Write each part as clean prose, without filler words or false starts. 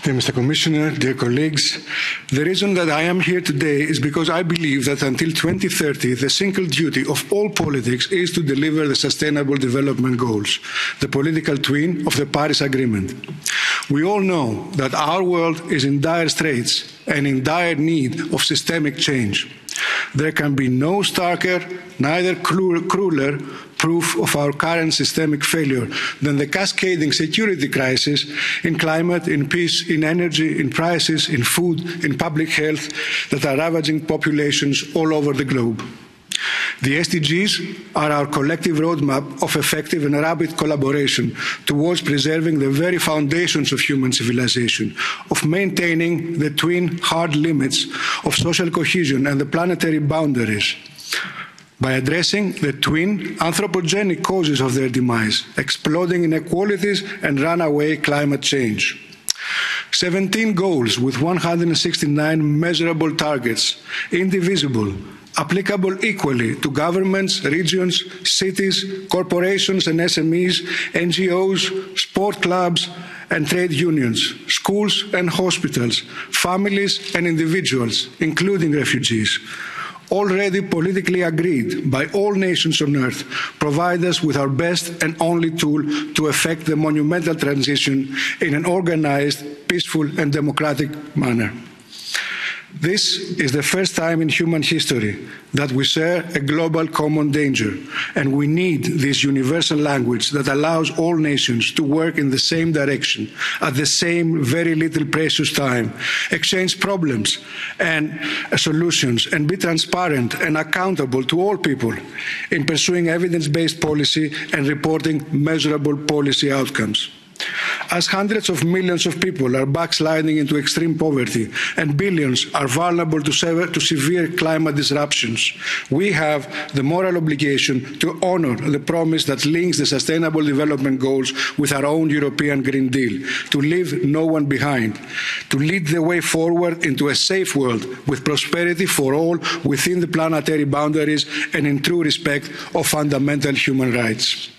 Dear Mr. Commissioner, dear colleagues, the reason that I am here today is because I believe that until 2030, the single duty of all politics is to deliver the Sustainable Development Goals, the political twin of the Paris Agreement. We all know that our world is in dire straits and in dire need of systemic change. There can be no starker, neither crueler, proof of our current systemic failure than the cascading security crisis in climate, in peace, in energy, in prices, in food, in public health that are ravaging populations all over the globe. The SDGs are our collective roadmap of effective and rapid collaboration towards preserving the very foundations of human civilization, of maintaining the twin hard limits of social cohesion and the planetary boundaries, by addressing the twin anthropogenic causes of their demise, exploding inequalities and runaway climate change. 17 goals with 169 measurable targets, indivisible, applicable equally to governments, regions, cities, corporations and SMEs, NGOs, sport clubs and trade unions, schools and hospitals, families and individuals, including refugees. Already politically agreed by all nations on earth, provide us with our best and only tool to effect the monumental transition in an organised, peaceful and democratic manner. This is the first time in human history that we share a global common danger, and we need this universal language that allows all nations to work in the same direction at the same very little precious time, exchange problems and solutions, and be transparent and accountable to all people in pursuing evidence-based policy and reporting measurable policy outcomes. As hundreds of millions of people are backsliding into extreme poverty and billions are vulnerable to severe climate disruptions, we have the moral obligation to honour the promise that links the Sustainable Development Goals with our own European Green Deal, to leave no one behind, to lead the way forward into a safe world with prosperity for all within the planetary boundaries and in true respect of fundamental human rights.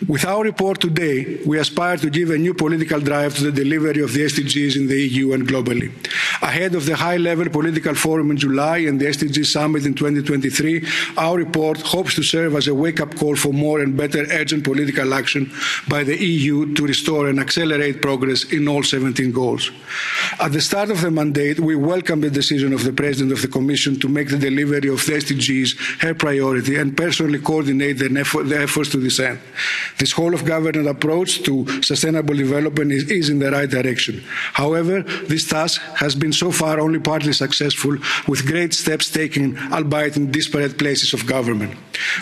With our report today, we aspire to give a new political drive to the delivery of the SDGs in the EU and globally. Ahead of the high-level political forum in July and the SDG summit in 2023, our report hopes to serve as a wake-up call for more and better urgent political action by the EU to restore and accelerate progress in all 17 goals. At the start of the mandate, we welcome the decision of the President of the Commission to make the delivery of the SDGs her priority and personally coordinate the efforts to this end. This whole-of-government approach to sustainable development is in the right direction. However, this task has been so far only partly successful, with great steps taken, albeit in disparate places of government.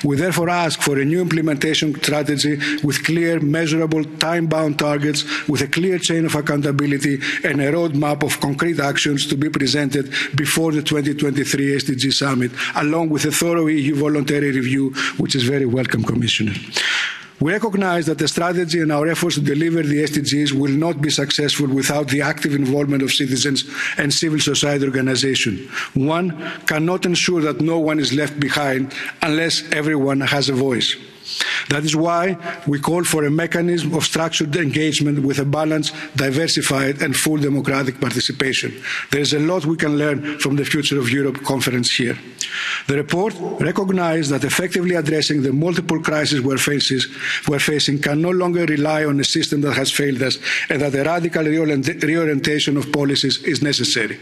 We therefore ask for a new implementation strategy with clear, measurable, time-bound targets, with a clear chain of accountability and a roadmap of concrete actions to be presented before the 2023 SDG Summit, along with a thorough EU voluntary review, which is very welcome, Commissioner. We recognise that the strategy and our efforts to deliver the SDGs will not be successful without the active involvement of citizens and civil society organisations. One cannot ensure that no one is left behind unless everyone has a voice. That is why we call for a mechanism of structured engagement with a balanced, diversified and full democratic participation. There is a lot we can learn from the Future of Europe conference here. The report recognised that effectively addressing the multiple crises we're facing can no longer rely on a system that has failed us, and that a radical reorientation of policies is necessary.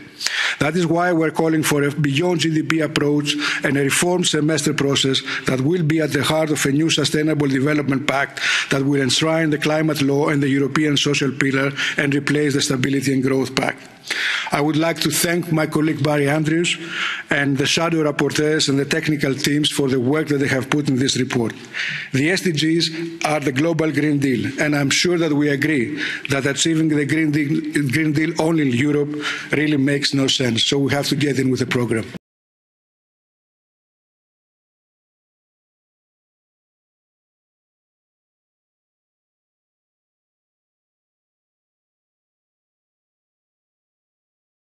That is why we're calling for a beyond GDP approach and a reformed semester process that will be at the heart of a new Sustainable Development Pact that will enshrine the climate law and the European social pillar and replace the Stability and Growth Pact. I would like to thank my colleague Barry Andrews and the shadow rapporteurs and the technical teams for the work that they have put in this report. The SDGs are the global Green Deal, and I'm sure that we agree that achieving the Green Deal only in Europe really makes no sense, so we have to get in with the programme.